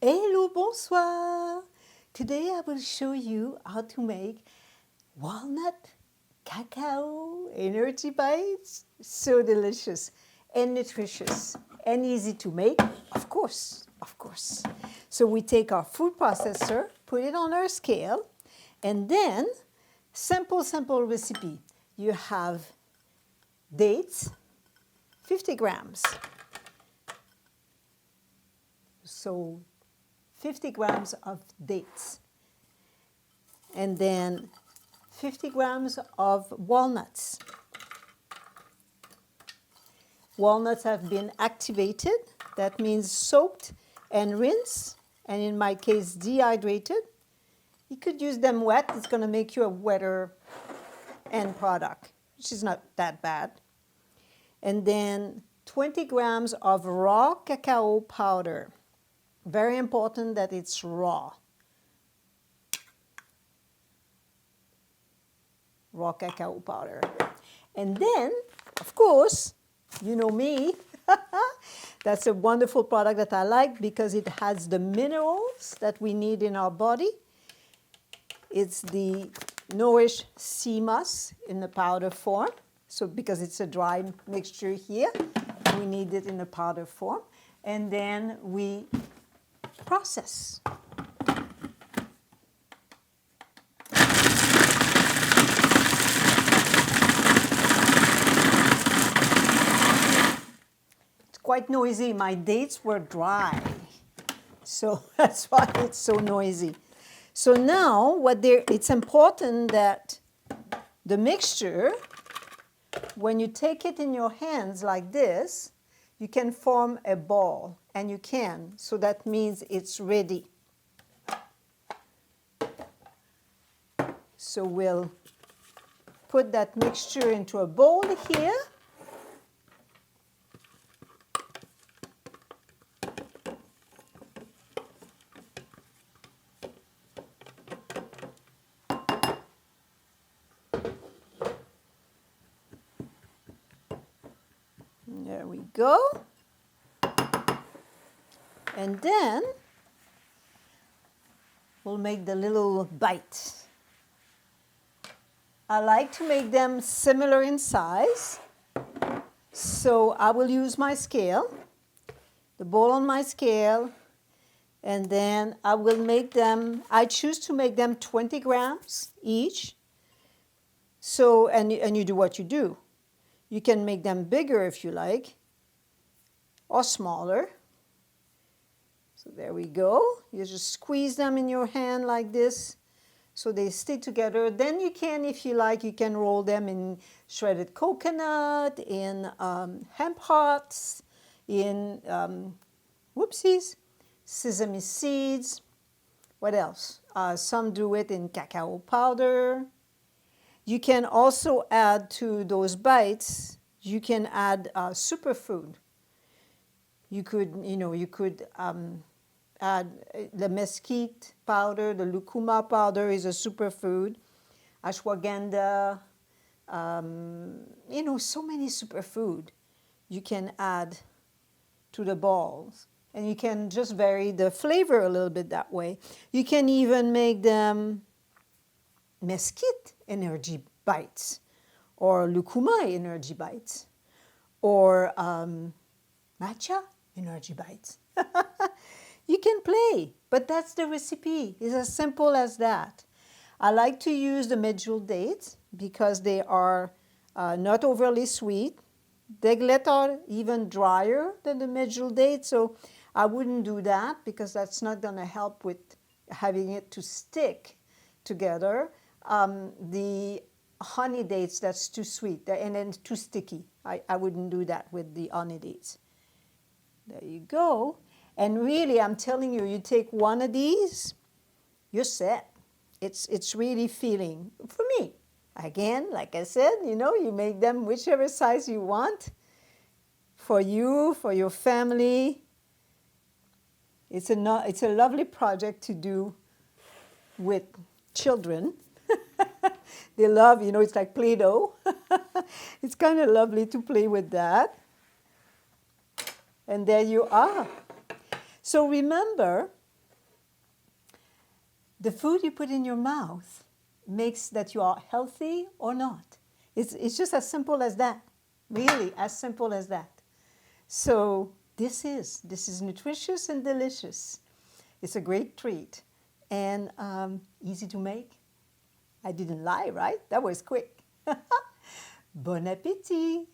Hello, bonsoir. Today I will show you how to make walnut cacao energy bites. So delicious and nutritious and easy to make, of course, of course. So we take our food processor, put it on our scale, and then simple recipe. You have dates, 50 grams. So 50 grams of dates, and then 50 grams of walnuts. Walnuts have been activated, that means soaked and rinsed, and in my case dehydrated. You could use them wet, it's going to make you a wetter end product, which is not that bad. And then 20 grams of raw cacao powder. Very important that it's raw. Raw cacao powder. And then, of course, you know me, that's a wonderful product that I like because it has the minerals that we need in our body. It's the Nourish Sea Moss in the powder form. So because it's a dry mixture here, we need it in the powder form. And then we process. It's quite noisy. My dates were dry, so that's why it's so noisy. So now it's important that the mixture, when you take it in your hands like this, you can form a ball, and you can, so that means it's ready. So we'll put that mixture into a bowl here. There we go. And then we'll make the little bites. I like to make them similar in size. So I will use my scale, the bowl on my scale, and then I will make them, I choose to make them 20 grams each. So, and you do what you do. You can make them bigger if you like, or smaller. So there we go. You just squeeze them in your hand like this so they stay together. Then you can, if you like, you can roll them in shredded coconut, in hemp hearts, in sesame seeds. What else? Some do it in cacao powder. You can also add to those bites, you can add superfood. You could add the mesquite powder, the 𝗀𝗂𝗯𝗀𝗶 powder is a superfood. Ashwagandha, so many superfood you can add to the balls. And you can just vary the flavor a little bit that way. You can even make them mesquite energy bites, or 𝗀𝗂𝗯𝗀𝗋 energy bites, or matcha energy bites. You can play, but that's the recipe. It's as simple as that. I like to use the medjool dates because they are not overly sweet. 𝗘-𝗥𝗚 are even drier than the medjool dates, so I wouldn't do that because that's not going to help with having it to stick together. The honey dates, that's too sweet and then too sticky. I wouldn't do that with the honey dates. There you go. And really, I'm telling you, you take one of these, you're set. It's really feeling, for me. Again, like I said, you make them whichever size you want. For you, for your family. It's a lovely project to do with children. They love, it's like Play-Doh. It's kind of lovely to play with that. And there you are. So remember, The food you put in your mouth makes that you are healthy or not. It's just as simple as that, really, as simple as that. So this is nutritious and delicious. It's a great treat and easy to make. I didn't lie, right? That was quick. Bon appétit!